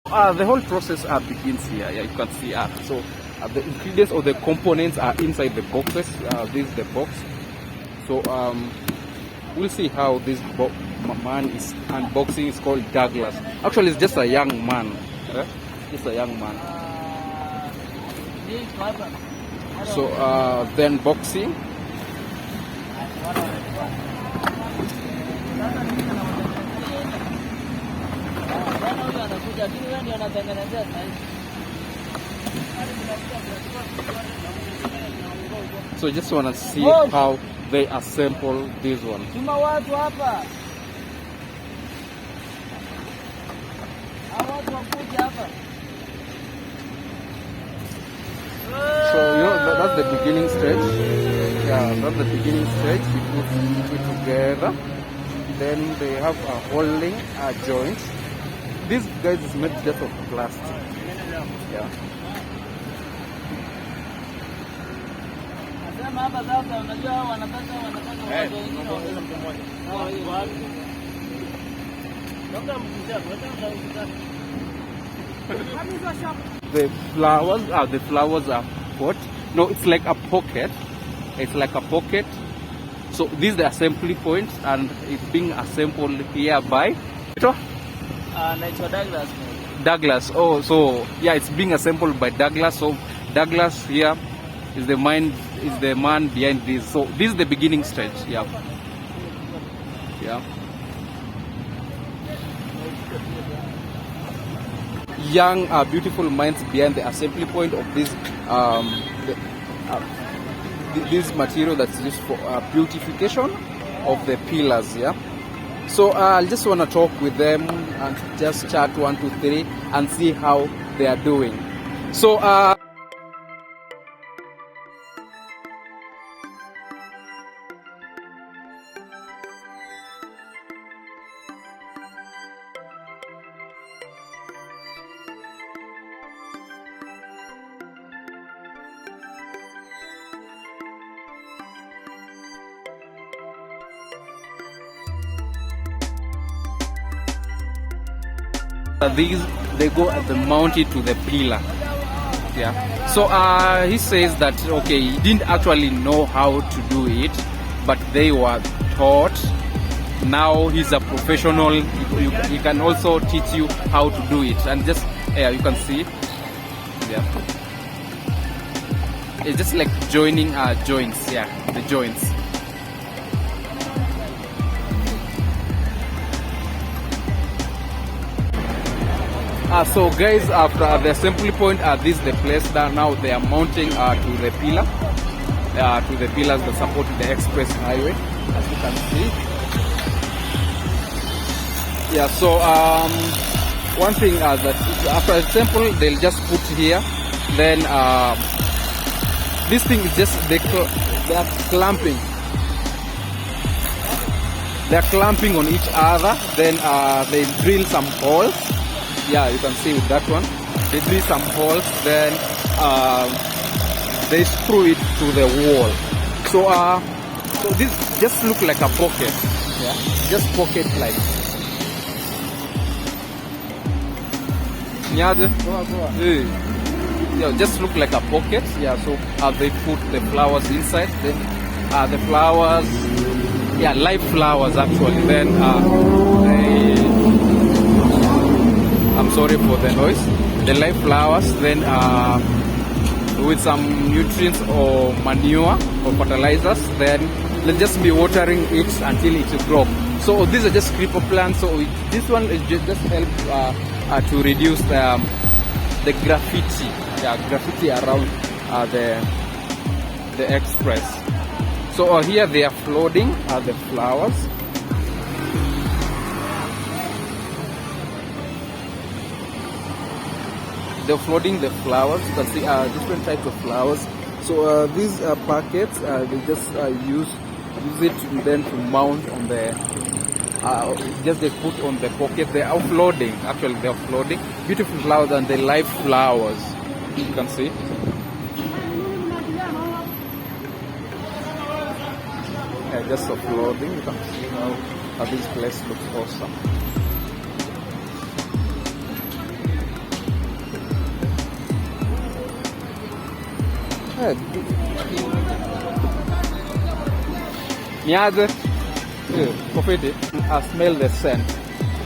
The whole process begins here. Yeah, you can see. So the ingredients or the components are inside the boxes. This is the box. So we'll see how this man is unboxing. It's called Douglas. Actually, it's just a young man. Just a young man. So the unboxing. So just want to see how they assemble this one. So that's the beginning stage. Yeah, that's the beginning stage. You put it together. Then they have a holding joint. This guys is made just of plastic. Yeah. The flowers are put. No, it's like a pocket. It's like a pocket. So this is the assembly point, and it's being assembled here by Douglas. Oh, so yeah, it's being assembled by Douglas. So Douglas here is the man behind this. So this is the beginning stage. Yeah. Yeah. Young, beautiful minds behind the assembly point of this this material that's used for beautification of the pillars. Yeah. So I just want to talk with them and just chat 1, 2, 3 and see how they are doing. So these they go at the mounted to the pillar. Yeah. So he says that okay, he didn't actually know how to do it, but they were taught. Now he's a professional. He can also teach you how to do it, and just you can see. Yeah. It's just like joining joints. Yeah, the joints. So guys, after the assembly point, this is the place that now they are mounting to the pillar, to the pillars that support the express highway, as you can see. Yeah. So one thing that after assembly, they'll just put here. Then this thing is just they are clamping. They are clamping on each other. Then they drill some holes. Yeah, you can see with that one. They drill some holes, then they screw it to the wall. So so this just look like a pocket. Yeah, just pocket like. Yeah, just look like a pocket. Yeah, so they put the flowers inside. Then the flowers, yeah, live flowers actually. Then I'm sorry for the noise. The live flowers, then with some nutrients or manure or fertilizers, then they'll just be watering it until it grows. So these are just creeper plants. So this one is just help to reduce the graffiti, graffiti around the express. So here they are flooding the flowers. They're flooding the flowers. You can see different types of flowers. So these packets, they just use it then to mount on the. Just they put on the pocket. They are flooding. Actually, they are flooding. Beautiful flowers and the live flowers. You can see. Just flooding. You can see how this place looks awesome. Niaje, Kofiti, smell the scent.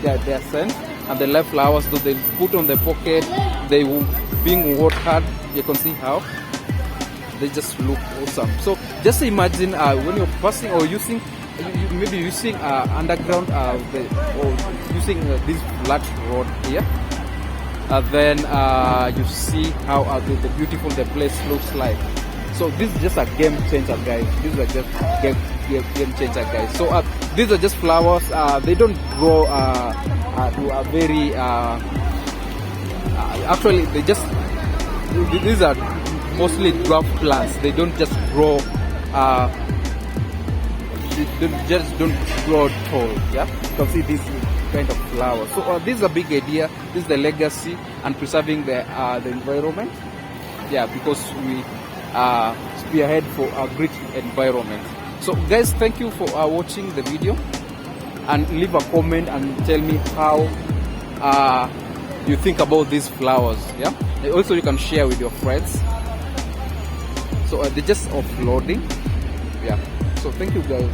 Their scent, and the live flowers that they put on the pocket, they being watered. You can see how they just look awesome. So just imagine when you're passing or using, maybe using underground or using this flat road here. Then you see how the beautiful the place looks like. So this is just a game changer, guys. These are just game changer, guys. So these are just flowers. They don't grow to a very actually they just, these are mostly dwarf plants. They don't just grow don't grow tall. Yeah, you can see this kind of flower. So this is a big idea. This is the legacy and preserving the environment. Yeah, because we spearhead for a great environment. So guys, thank you for watching the video, and leave a comment and tell me how you think about these flowers. Yeah, also you can share with your friends. So they're just offloading. Yeah, so thank you guys.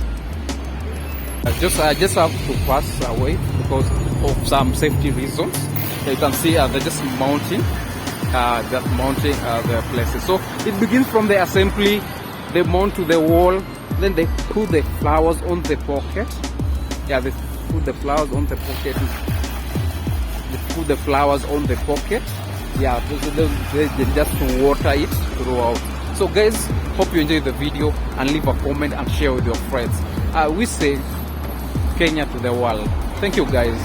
I just have to pass away because of some safety reasons. You can see they're just mounting the places. So it begins from the assembly. They mount to the wall, then they put the flowers on the pocket. Yeah, they put the flowers on the pocket. They put the flowers on the pocket. Yeah, they just water it throughout. So guys, hope you enjoyed the video, and leave a comment and share with your friends. We say Kenya to the world. Thank you guys.